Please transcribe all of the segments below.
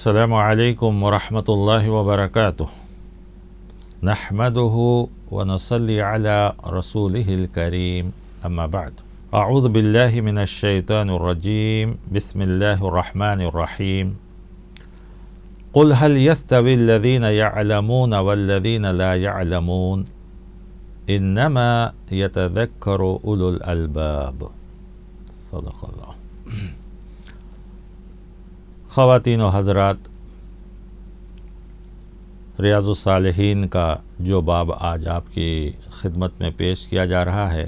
السلام علیکم ورحمۃ اللہ وبرکاتہ نحمده ونصلی علی رسولہ الکریم اما بعد اعوذ باللہ من الشیطان الرجیم بسم اللہ الرحمن الرحیم قل هل يستوي الذین يعلمون والذین لا يعلمون انما يتذکر اولو الالباب صدق اللہ۔ خواتین و حضرات، ریاض الصالحین کا جو باب آج آپ کی خدمت میں پیش کیا جا رہا ہے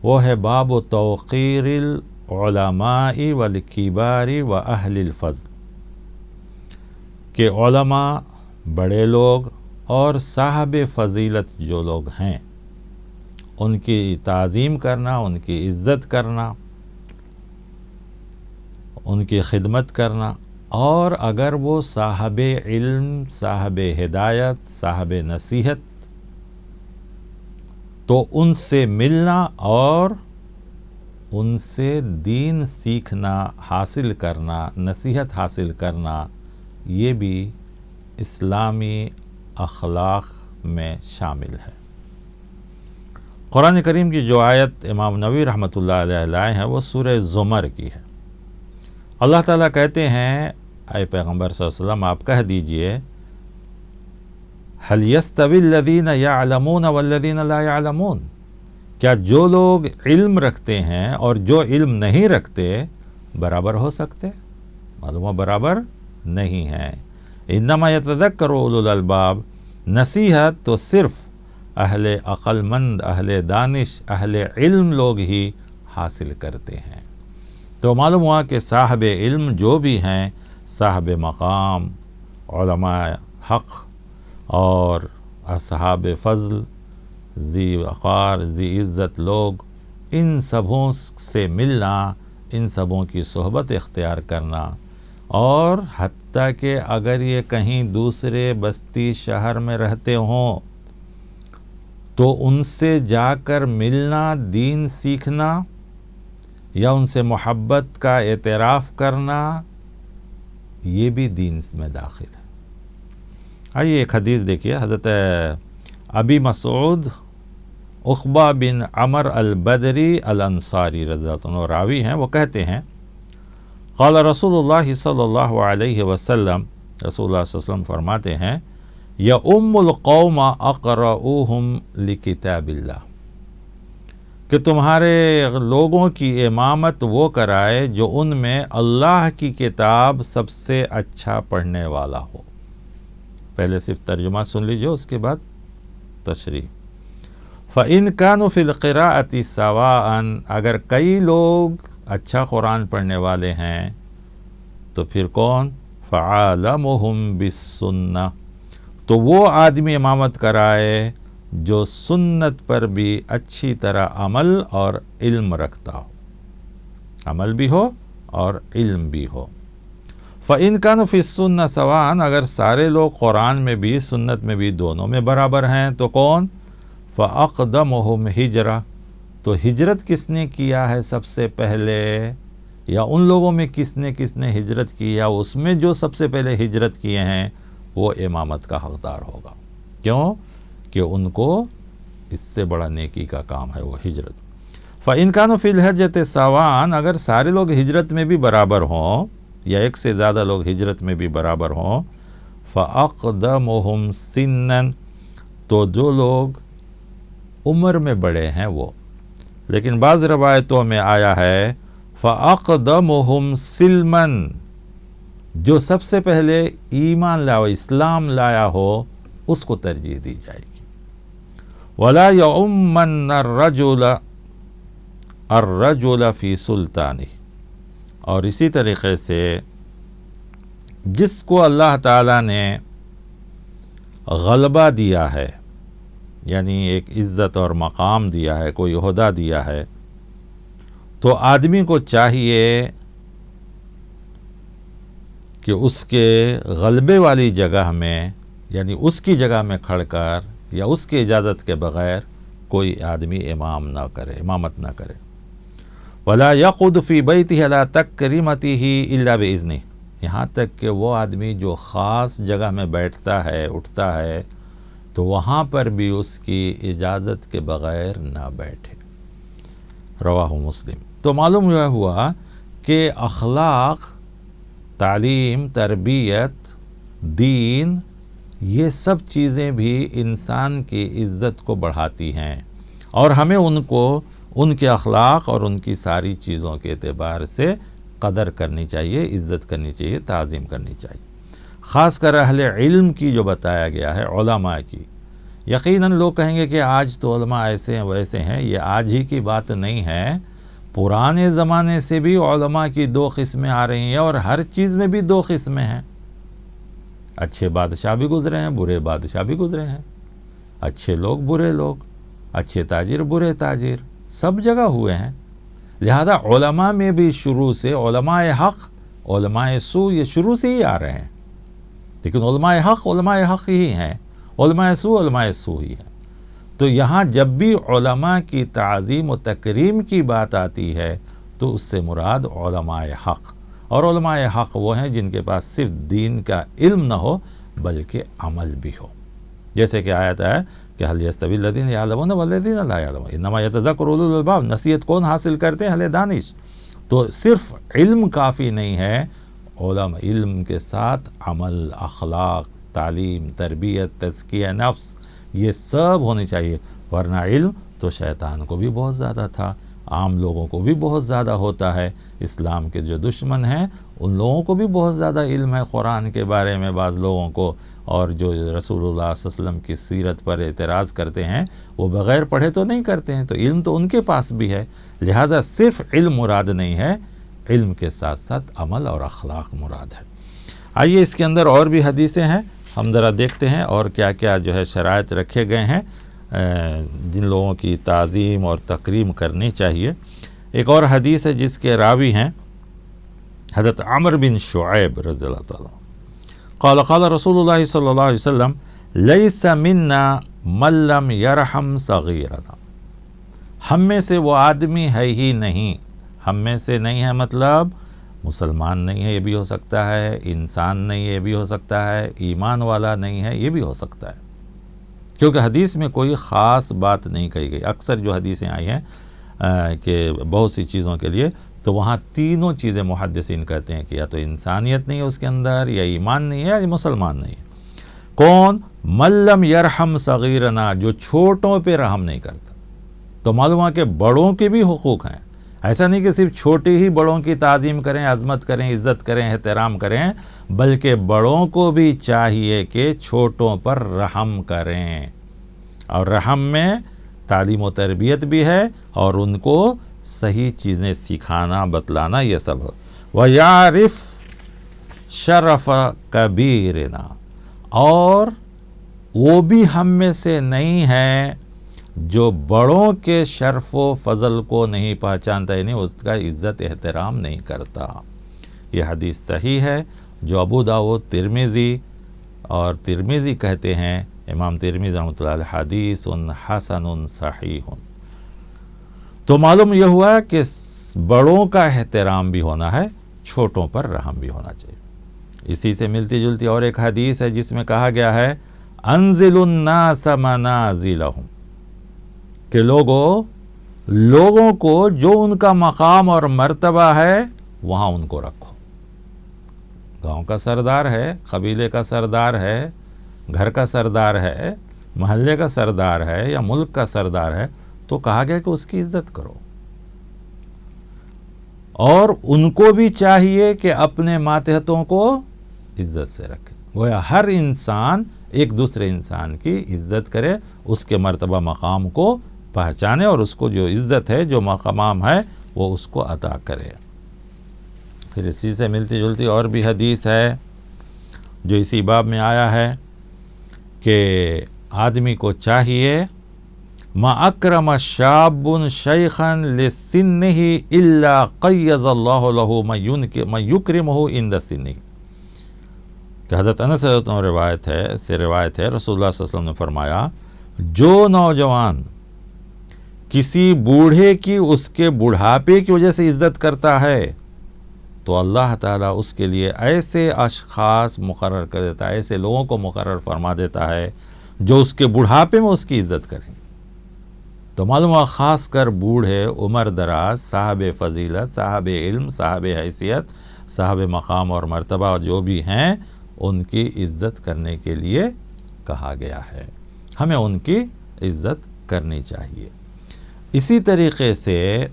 وہ ہے باب توقیر العلماء والکبار و اہل الفضل، کہ علماء بڑے لوگ اور صاحب فضیلت جو لوگ ہیں ان کی تعظیم کرنا، ان کی عزت کرنا، ان کی خدمت کرنا، اور اگر وہ صاحب علم، صاحب ہدایت، صاحب نصیحت تو ان سے ملنا اور ان سے دین سیکھنا، حاصل کرنا، نصیحت حاصل کرنا، یہ بھی اسلامی اخلاق میں شامل ہے۔ قرآن کریم کی جو آیت امام نووی رحمۃ اللہ علیہ لائے ہیں وہ سورہ زمر کی ہے۔ اللہ تعالیٰ کہتے ہیں، اے پیغمبر صلی اللہ علیہ وسلم آپ کہہ دیجئے، هل يستوي الذین يعلمون والذین لا يعلمون، کیا جو لوگ علم رکھتے ہیں اور جو علم نہیں رکھتے برابر ہو سکتے؟ معلوم ہے برابر نہیں ہیں۔ انما يتذکر اولو الالباب، نصیحت تو صرف اہل عقل مند، اہل دانش، اہل علم لوگ ہی حاصل کرتے ہیں۔ تو معلوم ہوا کہ صاحب علم جو بھی ہیں، صاحب مقام، علماء حق اور اصحاب فضل، ذی وقار، ذی عزت لوگ، ان سبوں سے ملنا، ان سبوں کی صحبت اختیار کرنا، اور حتیٰ کہ اگر یہ کہیں دوسرے بستی شہر میں رہتے ہوں تو ان سے جا کر ملنا، دین سیکھنا یا ان سے محبت کا اعتراف کرنا، یہ بھی دین میں داخل ہے۔ آئیے ایک حدیث دیکھیے، حضرت ابی مسعود عقبہ بن عمر البدری الانصاری رضی اللہ عنہ راوی ہیں، وہ کہتے ہیں قال رسول اللہ صلی اللہ علیہ وسلم، رسول اللہ صلی اللہ علیہ وسلم فرماتے ہیں، یؤم القوم اقرؤہم لکتاب اللہ، کہ تمہارے لوگوں کی امامت وہ کرائے جو ان میں اللہ کی کتاب سب سے اچھا پڑھنے والا ہو۔ پہلے صرف ترجمہ سن لیجئے، اس کے بعد تشریح۔ فَإِن كَانُوا فِي الْقِرَاءَةِ سَوَاءً، اگر کئی لوگ اچھا قرآن پڑھنے والے ہیں تو پھر کون؟ فَعَالَمُهُمْ بِالسُّنَّةِ، تو وہ آدمی امامت کرائے جو سنت پر بھی اچھی طرح عمل اور علم رکھتا ہو، عمل بھی ہو اور علم بھی ہو۔ فَإِن كَانُوا فِي السُّنَّةِ سَوَاءً، اگر سارے لوگ قرآن میں بھی سنت میں بھی دونوں میں برابر ہیں تو کون؟ فَأَقْدَمُهُمْ ہجرہ، تو ہجرت کس نے کیا ہے سب سے پہلے، یا ان لوگوں میں کس نے ہجرت کی، یا اس میں جو سب سے پہلے ہجرت کیے ہیں وہ امامت کا حقدار ہوگا۔ کیوں؟ کہ ان کو اس سے بڑا نیکی کا کام ہے وہ ہجرت۔ فَإِن كَانُوا فِي الْحِجْرَةِ سَوَاءً، اگر سارے لوگ ہجرت میں بھی برابر ہوں یا ایک سے زیادہ لوگ ہجرت میں بھی برابر ہوں، فَأَقْدَمُهُمْ سِنًّا، تو جو لوگ عمر میں بڑے ہیں وہ، لیکن بعض روایتوں میں آیا ہے فَأَقْدَمُهُمْ سِلْمًا، جو سب سے پہلے ایمان لایا، اسلام لایا ہو اس کو ترجیح دی جائے گی۔ وَلَا يَؤُمَّنَّ الرَّجُلَ فِي سُلْطَانِهِ، اور اسی طریقے سے جس کو اللہ تعالیٰ نے غلبہ دیا ہے، یعنی ایک عزت اور مقام دیا ہے، کوئی عہدہ دیا ہے، تو آدمی کو چاہیے کہ اس کے غلبے والی جگہ میں، یعنی اس کی جگہ میں کھڑ کر یا اس کی اجازت کے بغیر کوئی آدمی امامت نہ کرے۔ وَلَا يَقُعُدُ فِي بَيْتِهِ عَلَىٰ تَكْرِيمَتِهِ إِلَّا بِإِذْنِهِ، یہاں تک کہ وہ آدمی جو خاص جگہ میں بیٹھتا ہے اٹھتا ہے تو وہاں پر بھی اس کی اجازت کے بغیر نہ بیٹھے۔ رواہ مسلم۔ تو معلوم یہ ہوا کہ اخلاق، تعلیم، تربیت، دین، یہ سب چیزیں بھی انسان کی عزت کو بڑھاتی ہیں، اور ہمیں ان کے اخلاق اور ان کی ساری چیزوں کے اعتبار سے قدر کرنی چاہیے، عزت کرنی چاہیے، تعظیم کرنی چاہیے۔ خاص کر اہل علم کی جو بتایا گیا ہے، علماء کی، یقیناً لوگ کہیں گے کہ آج تو علماء ایسے ہیں ویسے ہیں، یہ آج ہی کی بات نہیں ہے، پرانے زمانے سے بھی علماء کی دو قسمیں آ رہی ہیں، اور ہر چیز میں بھی دو قسمیں ہیں۔ اچھے بادشاہ بھی گزرے ہیں، برے بادشاہ بھی گزرے ہیں، اچھے لوگ، برے لوگ، اچھے تاجر، برے تاجر، سب جگہ ہوئے ہیں۔ لہذا علماء میں بھی شروع سے علماء حق، علماء سو، یہ شروع سے ہی آ رہے ہیں، لیکن علماء حق ہی ہیں، علماء سو ہی ہیں۔ تو یہاں جب بھی علماء کی تعظیم و تکریم کی بات آتی ہے تو اس سے مراد علماء حق، اور علماء حق وہ ہیں جن کے پاس صرف دین کا علم نہ ہو بلکہ عمل بھی ہو، جیسے کہ آیت ہے کہ هل يستوي الذين يعلمون والذين لا يعلمون انما يتذكر اولو الالباب۔ نصیحت کون حاصل کرتے ہیں؟ اہل دانش۔ تو صرف علم کافی نہیں ہے، علم کے ساتھ عمل، اخلاق، تعلیم، تربیت، تزکیہ نفس، یہ سب ہونی چاہیے، ورنہ علم تو شیطان کو بھی بہت زیادہ تھا، عام لوگوں کو بھی بہت زیادہ ہوتا ہے، اسلام کے جو دشمن ہیں ان لوگوں کو بھی بہت زیادہ علم ہے قرآن کے بارے میں، بعض لوگوں کو، اور جو رسول اللہ صلی اللہ علیہ وسلم کی سیرت پر اعتراض کرتے ہیں وہ بغیر پڑھے تو نہیں کرتے ہیں، تو علم تو ان کے پاس بھی ہے۔ لہذا صرف علم مراد نہیں ہے، علم کے ساتھ ساتھ عمل اور اخلاق مراد ہے۔ آئیے اس کے اندر اور بھی حدیثیں ہیں، ہم ذرا دیکھتے ہیں اور کیا کیا جو ہے شرائط رکھے گئے ہیں جن لوگوں کی تعظیم اور تکریم کرنی چاہیے۔ ایک اور حدیث ہے جس کے راوی ہیں حضرت عمر بن شعیب رضی اللہ تعالیٰ، قال قال رسول اللہ صلی اللہ علیہ وسلم لیس منا من لم یرحم صغیرنا۔ ہم میں سے وہ آدمی ہے ہی نہیں، ہم میں سے نہیں ہے مطلب مسلمان نہیں ہے یہ بھی ہو سکتا ہے، انسان نہیں ہے یہ بھی ہو سکتا ہے، ایمان والا نہیں ہے یہ بھی ہو سکتا ہے، کیونکہ حدیث میں کوئی خاص بات نہیں کہی گئی۔ اکثر جو حدیثیں آئی ہیں کہ بہت سی چیزوں کے لیے، تو وہاں تینوں چیزیں محدثین کہتے ہیں کہ یا تو انسانیت نہیں ہے اس کے اندر، یا ایمان نہیں ہے، یا مسلمان نہیں ہے۔ کون؟ من لم یرحم صغیرنا، جو چھوٹوں پہ رحم نہیں کرتا۔ تو معلوم ہے کہ بڑوں کے بھی حقوق ہیں، ایسا نہیں کہ صرف چھوٹے ہی بڑوں کی تعظیم کریں، عظمت کریں، عزت کریں، احترام کریں، بلکہ بڑوں کو بھی چاہیے کہ چھوٹوں پر رحم کریں، اور رحم میں تعلیم و تربیت بھی ہے، اور ان کو صحیح چیزیں سکھانا، بتلانا، یہ سب ہو۔ وَيَعْرِفْ شَرَفَ كَبِيرِنَا، اور وہ بھی ہم میں سے نہیں ہے جو بڑوں کے شرف و فضل کو نہیں پہچانتا، یعنی اس کا عزت احترام نہیں کرتا۔ یہ حدیث صحیح ہے جو ابو داؤد، ترمذی، اور ترمذی کہتے ہیں، امام ترمذی رحمۃ اللہ علیہ، حدیث حسن صحیح۔ تو معلوم یہ ہوا کہ بڑوں کا احترام بھی ہونا ہے، چھوٹوں پر رحم بھی ہونا چاہیے۔ اسی سے ملتی جلتی اور ایک حدیث ہے جس میں کہا گیا ہے انزل الناس منازلہم، کہ لوگوں کو جو ان کا مقام اور مرتبہ ہے وہاں ان کو رکھو۔ گاؤں کا سردار ہے، قبیلے کا سردار ہے، گھر کا سردار ہے، محلے کا سردار ہے، یا ملک کا سردار ہے، تو کہا گیا کہ اس کی عزت کرو، اور ان کو بھی چاہیے کہ اپنے ماتحتوں کو عزت سے رکھے۔ گویا ہر انسان ایک دوسرے انسان کی عزت کرے، اس کے مرتبہ مقام کو پہچانے، اور اس کو جو عزت ہے، جو مقام ہے، وہ اس کو عطا کرے۔ پھر اسی سے ملتی جلتی اور بھی حدیث ہے جو اسی باب میں آیا ہے کہ آدمی کو چاہیے ما اکرم شاب شیخا لسنہ الا قیض اللہ لہ من یکرمہ عند سنہ، کہ حضرت انس روایت ہے رسول اللہ صلی اللہ علیہ وسلم نے فرمایا جو نوجوان کسی بوڑھے کی اس کے بڑھاپے کی وجہ سے عزت کرتا ہے، تو اللہ تعالیٰ اس کے لیے ایسے اشخاص مقرر کر دیتا ہے، ایسے لوگوں کو مقرر فرما دیتا ہے جو اس کے بڑھاپے میں اس کی عزت کریں گے۔ تو معلوم ہوا خاص کر بوڑھے، عمر دراز، صاحب فضیلت، صاحب علم، صاحب حیثیت، صاحب مقام اور مرتبہ جو بھی ہیں، ان کی عزت کرنے کے لیے کہا گیا ہے۔ ہمیں ان کی عزت کرنی چاہیے۔ اسی طریقے سے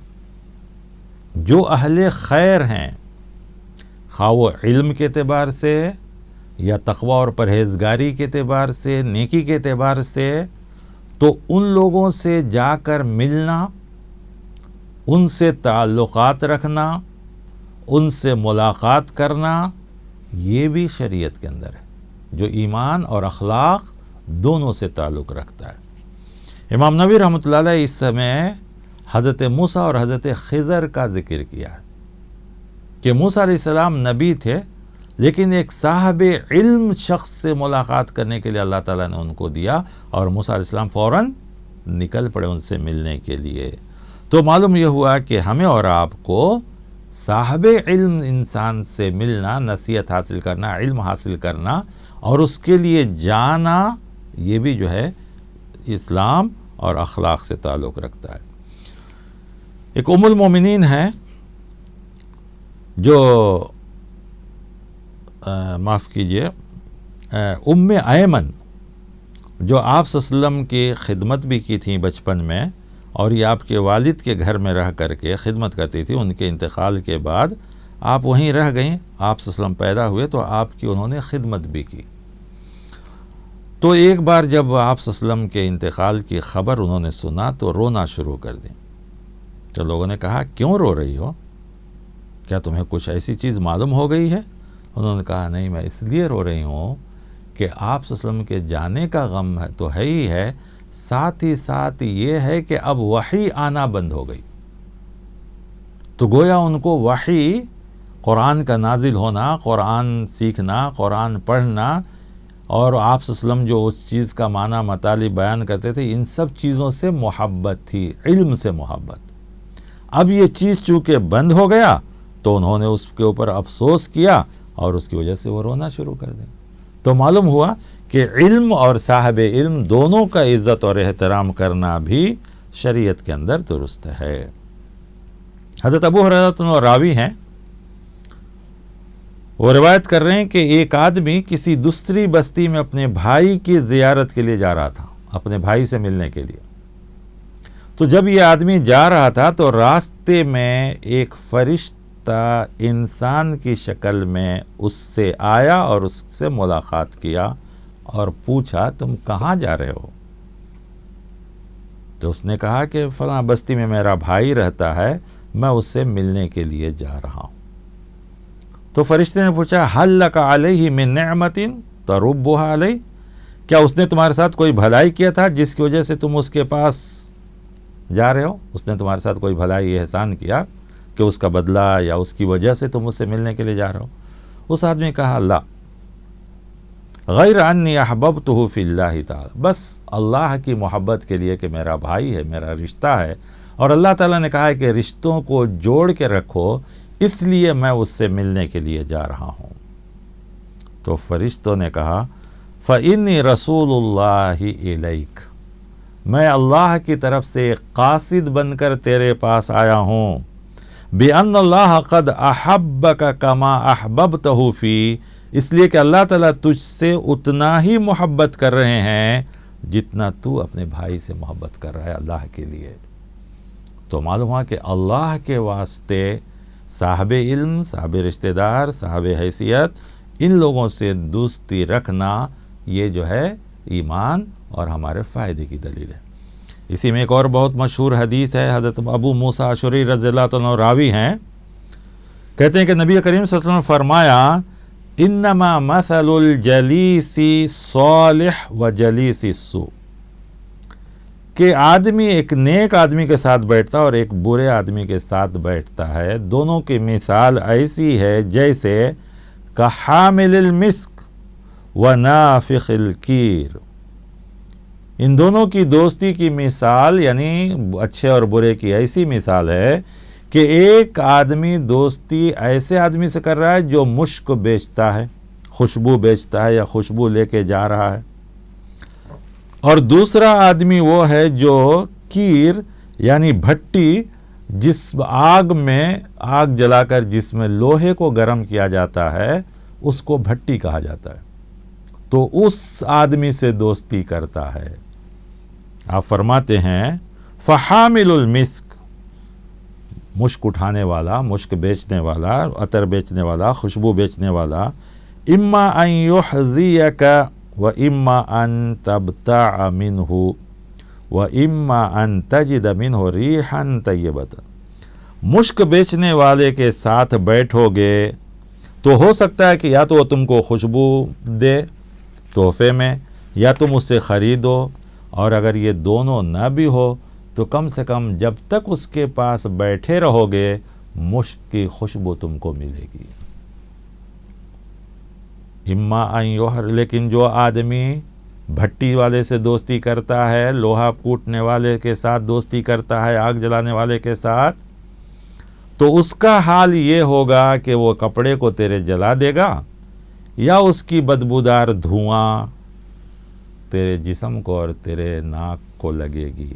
جو اہل خیر ہیں، خواہ وہ علم کے اعتبار سے یا تقوی اور پرہیزگاری کے اعتبار سے، نیکی کے اعتبار سے، تو ان لوگوں سے جا کر ملنا، ان سے تعلقات رکھنا، ان سے ملاقات کرنا، یہ بھی شریعت کے اندر ہے، جو ایمان اور اخلاق دونوں سے تعلق رکھتا ہے۔ امام نووی رحمۃ اللہ علیہ اس سمے حضرت موسیٰ اور حضرت خضر کا ذکر کیا ہے کہ موسیٰ علیہ السلام نبی تھے، لیکن ایک صاحب علم شخص سے ملاقات کرنے کے لیے اللہ تعالیٰ نے ان کو دیا، اور موسیٰ علیہ السلام فوراً نکل پڑے ان سے ملنے کے لیے۔ تو معلوم یہ ہوا کہ ہمیں اور آپ کو صاحب علم انسان سے ملنا، نصیحت حاصل کرنا، علم حاصل کرنا اور اس کے لیے جانا، یہ بھی جو ہے اسلام اور اخلاق سے تعلق رکھتا ہے۔ ایک ام المومنین ہے جو معاف کیجئے ام ایمن، جو آپ صلی اللہ علیہ وسلم کی خدمت بھی کی تھیں بچپن میں، اور یہ آپ کے والد کے گھر میں رہ کر کے خدمت کرتی تھی۔ ان کے انتقال کے بعد آپ وہیں رہ گئیں، آپ صلی اللہ علیہ وسلم پیدا ہوئے تو آپ کی انہوں نے خدمت بھی کی۔ تو ایک بار جب آپ صلی اللہ علیہ وسلم کے انتقال کی خبر انہوں نے سنا تو رونا شروع کر دی۔ تو لوگوں نے کہا کیوں رو رہی ہو؟ کیا تمہیں کچھ ایسی چیز معلوم ہو گئی ہے؟ انہوں نے کہا نہیں، میں اس لیے رو رہی ہوں کہ آپ صلی اللہ علیہ وسلم کے جانے کا غم ہے تو ہے ہی ہے، ساتھ ہی ساتھ یہ ہے کہ اب وحی آنا بند ہو گئی۔ تو گویا ان کو وحی، قرآن کا نازل ہونا، قرآن سیکھنا، قرآن پڑھنا، اور آپ صلی اللہ علیہ وسلم جو اس چیز کا معنی مطالب بیان کرتے تھے، ان سب چیزوں سے محبت تھی، علم سے محبت۔ اب یہ چیز چونکہ بند ہو گیا تو انہوں نے اس کے اوپر افسوس کیا اور اس کی وجہ سے وہ رونا شروع کر دیں۔ تو معلوم ہوا کہ علم اور صاحب علم دونوں کا عزت اور احترام کرنا بھی شریعت کے اندر درست ہے۔ حضرت ابو ہریرہ راوی ہیں، وہ روایت کر رہے ہیں کہ ایک آدمی کسی دوسری بستی میں اپنے بھائی کی زیارت کے لیے جا رہا تھا، اپنے بھائی سے ملنے کے لیے۔ تو جب یہ آدمی جا رہا تھا تو راستے میں ایک فرشتہ انسان کی شکل میں اس سے آیا اور اس سے ملاقات کیا اور پوچھا تم کہاں جا رہے ہو؟ تو اس نے کہا کہ فلاں بستی میں میرا بھائی رہتا ہے، میں اس سے ملنے کے لیے جا رہا ہوں۔ تو فرشتے نے پوچھا حل لک علیہ من نعمت تربها علیہ، کیا اس نے تمہارے ساتھ کوئی بھلائی کیا تھا جس کی وجہ سے تم اس کے پاس جا رہے ہو؟ اس نے تمہارے ساتھ کوئی بھلائی احسان کیا کہ اس کا بدلہ یا اس کی وجہ سے تم اس سے ملنے کے لیے جا رہے ہو؟ اس آدمی کہا لا، غیر انی احببتہ فی اللہ تعالی، بس اللہ کی محبت کے لیے کہ میرا بھائی ہے، میرا رشتہ ہے، اور اللہ تعالیٰ نے کہا ہے کہ رشتوں کو جوڑ کے رکھو، اس لیے میں اس سے ملنے کے لیے جا رہا ہوں۔ تو فرشتوں نے کہا فإنی رسول اللہ الیک، میں اللہ کی طرف سے ایک قاصد بن کر تیرے پاس آیا ہوں، بِأَنَّ اللَّهَ قَدْ أَحَبَّكَ كَمَا أَحْبَبْتَهُ فِي، اس لیے کہ اللہ تعالیٰ تجھ سے اتنا ہی محبت کر رہے ہیں جتنا تو اپنے بھائی سے محبت کر رہا ہے اللہ کے لیے۔ تو معلوم ہوا کہ اللہ کے واسطے صاحب علم، صاحب رشتہ دار، صاحب حیثیت، ان لوگوں سے دوستی رکھنا یہ جو ہے ایمان اور ہمارے فائدے کی دلیل ہے۔ اسی میں ایک اور بہت مشہور حدیث ہے، حضرت ابو موسیٰ اشعری رضی اللہ عنہ راوی ہیں، کہتے ہیں کہ نبی کریم صلی اللہ علیہ وسلم نے فرمایا انما مثل الجلیس صالح و جلیس السوء، کہ آدمی ایک نیک آدمی کے ساتھ بیٹھتا ہے اور ایک برے آدمی کے ساتھ بیٹھتا ہے، دونوں کی مثال ایسی ہے جیسے کحامل المسک و نافخ الکیر، ان دونوں کی دوستی کی مثال یعنی اچھے اور برے کی ایسی مثال ہے کہ ایک آدمی دوستی ایسے آدمی سے کر رہا ہے جو مشک بیچتا ہے، خوشبو بیچتا ہے یا خوشبو لے کے جا رہا ہے، اور دوسرا آدمی وہ ہے جو کیر یعنی بھٹی، جس آگ میں آگ جلا کر جس میں لوہے کو گرم کیا جاتا ہے اس کو بھٹی کہا جاتا ہے، تو اس آدمی سے دوستی کرتا ہے۔ آپ فرماتے ہیں فحامل المسک، مشک اٹھانے والا، مشک بیچنے والا، عطر بیچنے والا، خوشبو بیچنے والا، اما ان یحذیک و اما ان تبتاع منہ و اما ان تجد منہ ریحا طیبۃ، مشک بیچنے والے کے ساتھ بیٹھو گے تو ہو سکتا ہے کہ یا تو وہ تم کو خوشبو دے تحفے میں، یا تم اس سے خریدو، اور اگر یہ دونوں نہ بھی ہو تو کم سے کم جب تک اس کے پاس بیٹھے رہو گے مشک کی خوشبو تم کو ملے گی۔ لیکن جو آدمی بھٹی والے سے دوستی کرتا ہے، لوہا کوٹنے والے کے ساتھ دوستی کرتا ہے، آگ جلانے والے کے ساتھ، تو اس کا حال یہ ہوگا کہ وہ کپڑے کو تیرے جلا دے گا یا اس کی بدبودار دھواں تیرے جسم کو اور تیرے ناک کو لگے گی۔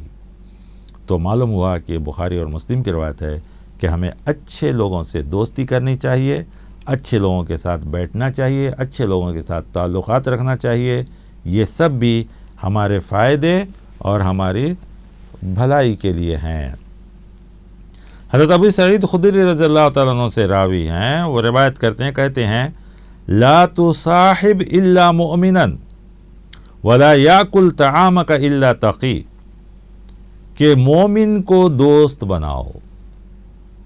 تو معلوم ہوا کہ بخاری اور مسلم کی روایت ہے کہ ہمیں اچھے لوگوں سے دوستی کرنی چاہیے، اچھے لوگوں کے ساتھ بیٹھنا چاہیے، اچھے لوگوں کے ساتھ تعلقات رکھنا چاہیے، یہ سب بھی ہمارے فائدے اور ہماری بھلائی کے لیے ہیں۔ حضرت ابو سعید خدری رضی اللہ تعالیٰ عنہ سے راوی ہیں، وہ روایت کرتے ہیں، کہتے ہیں لا تصاحب الا مؤمنا ولا یاکل طعامک الا تقی، کہ مومن کو دوست بناؤ،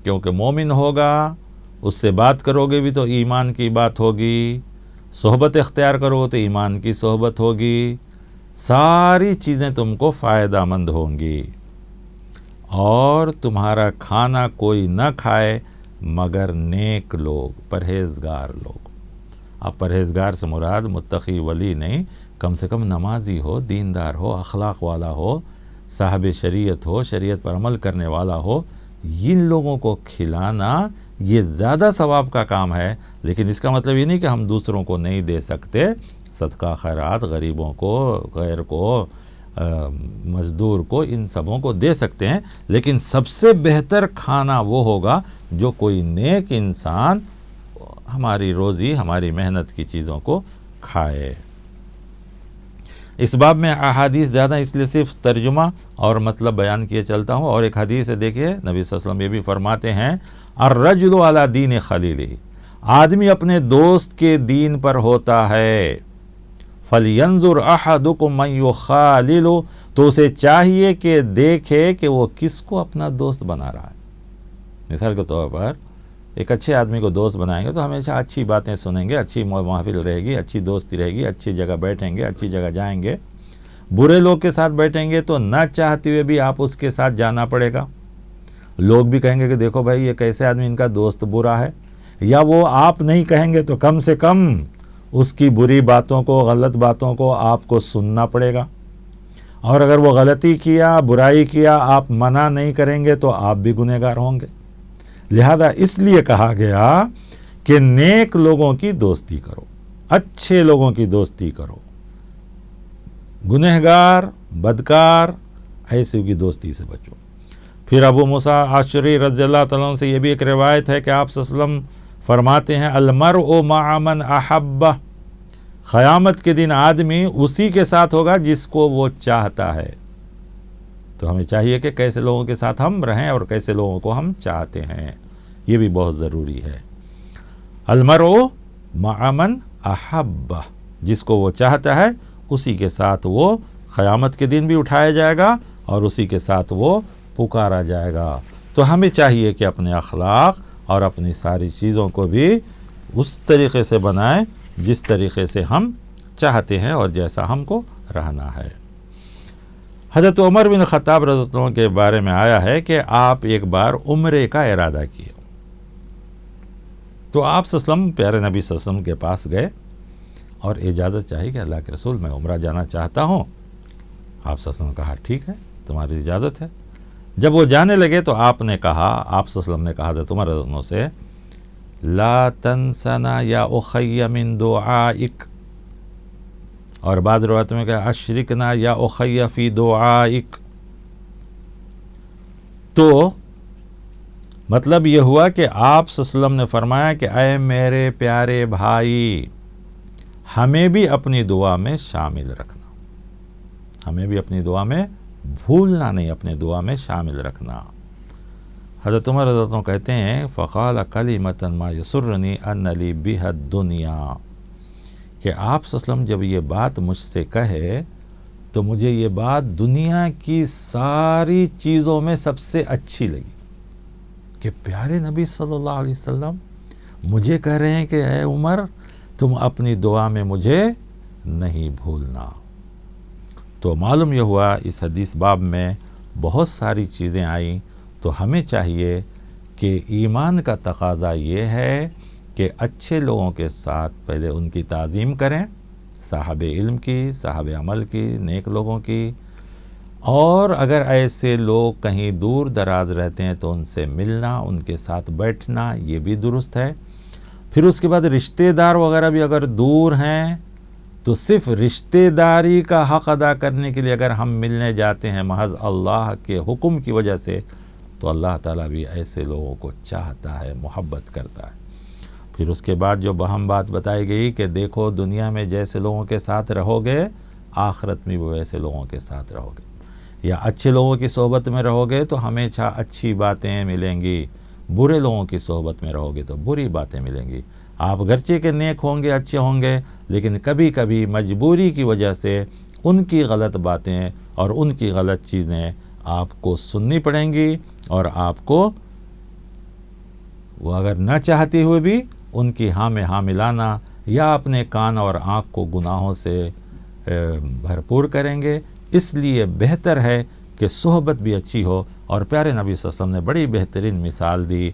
کیونکہ مومن ہوگا اس سے بات کرو گے بھی تو ایمان کی بات ہوگی، صحبت اختیار کرو تو ایمان کی صحبت ہوگی، ساری چیزیں تم کو فائدہ مند ہوں گی، اور تمہارا کھانا کوئی نہ کھائے مگر نیک لوگ، پرہیزگار لوگ۔ اب پرہیزگار سے مراد متقی ولی نہیں، کم سے کم نمازی ہو، دیندار ہو، اخلاق والا ہو، صاحب شریعت ہو، شریعت پر عمل کرنے والا ہو، ان لوگوں کو کھلانا یہ زیادہ ثواب کا کام ہے۔ لیکن اس کا مطلب یہ نہیں کہ ہم دوسروں کو نہیں دے سکتے، صدقہ خیرات غریبوں کو، غیر کو، مزدور کو، ان سبوں کو دے سکتے ہیں، لیکن سب سے بہتر کھانا وہ ہوگا جو کوئی نیک انسان ہماری روزی، ہماری محنت کی چیزوں کو کھائے۔ اس باب میں احادیث زیادہ، اس لیے صرف ترجمہ اور مطلب بیان کیے چلتا ہوں۔ اور ایک حدیث ہے، دیکھیے نبی صلی اللہ علیہ وسلم یہ بھی فرماتے ہیں الرجل علی دین خلیلہ، آدمی اپنے دوست کے دین پر ہوتا ہے، فَلْيَنْظُرْ أَحَدُكُمْ مَنْ يُخَالِلُ، تو اسے چاہیے کہ دیکھے کہ وہ کس کو اپنا دوست بنا رہا ہے۔ مثال کے طور پر ایک اچھے آدمی کو دوست بنائیں گے تو ہمیشہ اچھی باتیں سنیں گے، اچھی محفل رہے گی، اچھی دوستی رہے گی، اچھی جگہ بیٹھیں گے، اچھی جگہ جائیں گے۔ برے لوگ کے ساتھ بیٹھیں گے تو نہ چاہتے ہوئے بھی آپ اس کے ساتھ جانا پڑے گا، لوگ بھی کہیں گے کہ دیکھو بھائی یہ کیسے آدمی، ان کا دوست برا ہے، یا وہ آپ نہیں کہیں گے تو کم سے کم اس کی بری باتوں کو، غلط باتوں کو آپ کو سننا پڑے گا، اور اگر وہ غلطی کیا، برائی کیا، آپ منع نہیں کریں گے تو آپ بھی گنہگار ہوں گے۔ لہذا اس لیے کہا گیا کہ نیک لوگوں کی دوستی کرو، اچھے لوگوں کی دوستی کرو، گنہگار، بدکار، ایسے کی دوستی سے بچو۔ پھر ابو موسیٰ اشعری رضی اللہ تعالیٰ عنہ سے یہ بھی ایک روایت ہے کہ آپ صلی اللہ علیہ وسلم فرماتے ہیں المرء مع من احبہ، قیامت کے دن آدمی اسی کے ساتھ ہوگا جس کو وہ چاہتا ہے۔ تو ہمیں چاہیے کہ کیسے لوگوں کے ساتھ ہم رہیں اور کیسے لوگوں کو ہم چاہتے ہیں، یہ بھی بہت ضروری ہے۔ المرء مع من احبہ، جس کو وہ چاہتا ہے اسی کے ساتھ وہ قیامت کے دن بھی اٹھایا جائے گا اور اسی کے ساتھ وہ پکارا جائے گا۔ تو ہمیں چاہیے کہ اپنے اخلاق اور اپنی ساری چیزوں کو بھی اس طریقے سے بنائیں جس طریقے سے ہم چاہتے ہیں اور جیسا ہم کو رہنا ہے۔ حضرت عمر بن خطاب رضی اللہ عنہ کے بارے میں آیا ہے کہ آپ ایک بار عمرے کا ارادہ کیے، تو آپ صلی اللہ علیہ وسلم، پیارے نبی صلی اللہ علیہ وسلم کے پاس گئے اور اجازت چاہی کہ اللہ کے رسول میں عمرہ جانا چاہتا ہوں۔ آپ صلی اللہ علیہ وسلم نے کہا ٹھیک ہے، تمہاری اجازت ہے، جب وہ جانے لگے تو آپ نے کہا، آپ صلی اللہ علیہ وسلم نے کہا حضرت عمر رضی اللہ عنہ سے، لا تنسنا یا اخی من دعائک، اور بعض روایتوں میں کہا اشرکنا یا اخی فی دعائک. تو مطلب یہ ہوا کہ آپ صلی اللہ علیہ وسلم نے فرمایا کہ اے میرے پیارے بھائی، ہمیں بھی اپنی دعا میں شامل رکھنا، ہمیں بھی اپنی دعا میں بھولنا نہیں، اپنے دعا میں شامل رکھنا. حضرت عمر رضی اللہ عنہ کہتے ہیں فقال کلمۃ ما یسرنی ان لی بها الدنیا، کہ آپ صلی اللہ علیہ وسلم جب یہ بات مجھ سے کہے تو مجھے یہ بات دنیا کی ساری چیزوں میں سب سے اچھی لگی، کہ پیارے نبی صلی اللہ علیہ وسلم مجھے کہہ رہے ہیں کہ اے عمر تم اپنی دعا میں مجھے نہیں بھولنا. تو معلوم یہ ہوا اس حدیث باب میں بہت ساری چیزیں آئیں. تو ہمیں چاہیے کہ ایمان کا تقاضا یہ ہے کہ اچھے لوگوں کے ساتھ پہلے ان کی تعظیم کریں، صاحب علم کی، صاحب عمل کی، نیک لوگوں کی، اور اگر ایسے لوگ کہیں دور دراز رہتے ہیں تو ان سے ملنا، ان کے ساتھ بیٹھنا، یہ بھی درست ہے. پھر اس کے بعد رشتہ دار وغیرہ بھی اگر دور ہیں تو صرف رشتہ داری کا حق ادا کرنے کے لیے اگر ہم ملنے جاتے ہیں محض اللہ کے حکم کی وجہ سے، تو اللہ تعالیٰ بھی ایسے لوگوں کو چاہتا ہے، محبت کرتا ہے. پھر اس کے بعد جو بہم بات بتائی گئی کہ دیکھو دنیا میں جیسے لوگوں کے ساتھ رہو گے آخرت میں بھی ویسے لوگوں کے ساتھ رہو گے، یا اچھے لوگوں کی صحبت میں رہو گے تو ہمیشہ اچھی باتیں ملیں گی، برے لوگوں کی صحبت میں رہو گے تو بری باتیں ملیں گی. آپ گرچہ کہ نیک ہوں گے، اچھے ہوں گے، لیکن کبھی کبھی مجبوری کی وجہ سے ان کی غلط باتیں اور ان کی غلط چیزیں آپ کو سننی پڑیں گی، اور آپ کو وہ اگر نہ چاہتے ہوئے بھی ان کی ہاں میں ہاں ملانا، یا اپنے کان اور آنکھ کو گناہوں سے بھرپور کریں گے. اس لیے بہتر ہے کہ صحبت بھی اچھی ہو. اور پیارے نبی صلی اللہ علیہ وسلم نے بڑی بہترین مثال دی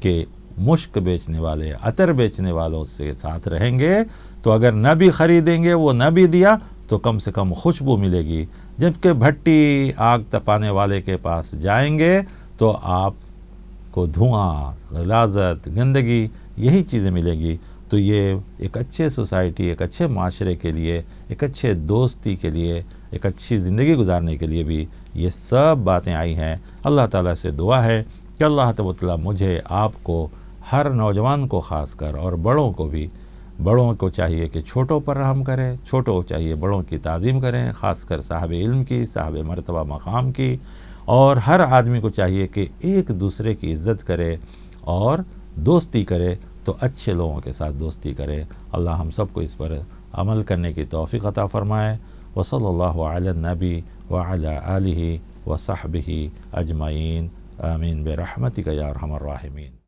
کہ مشک بیچنے والے، عطر بیچنے والوں سے ساتھ رہیں گے تو اگر نہ بھی خریدیں گے، وہ نہ بھی دیا تو کم سے کم خوشبو ملے گی. جبکہ بھٹی آگ تپانے والے کے پاس جائیں گے تو آپ کو دھواں، غلاظت، گندگی، یہی چیزیں ملے گی. تو یہ ایک اچھے سوسائٹی، ایک اچھے معاشرے کے لیے، ایک اچھے دوستی کے لیے، ایک اچھی زندگی گزارنے کے لیے بھی یہ سب باتیں آئی ہیں. اللہ تعالیٰ سے دعا ہے کہ اللہ تعالیٰ مجھے، آپ کو، ہر نوجوان کو خاص کر، اور بڑوں کو بھی، بڑوں کو چاہیے کہ چھوٹوں پر رحم کرے، چھوٹوں کو چاہیے بڑوں کی تعظیم کریں، خاص کر صاحب علم کی، صاحب مرتبہ مقام کی، اور ہر آدمی کو چاہیے کہ ایک دوسرے کی عزت کرے اور دوستی کرے، تو اچھے لوگوں کے ساتھ دوستی کرے. اللہ ہم سب کو اس پر عمل کرنے کی توفیق عطا فرمائے. وصلی اللہ علی النبی وعلی آلہ وصحبہ اجمعین. آمین برحمتک یا ارحم الراحمین.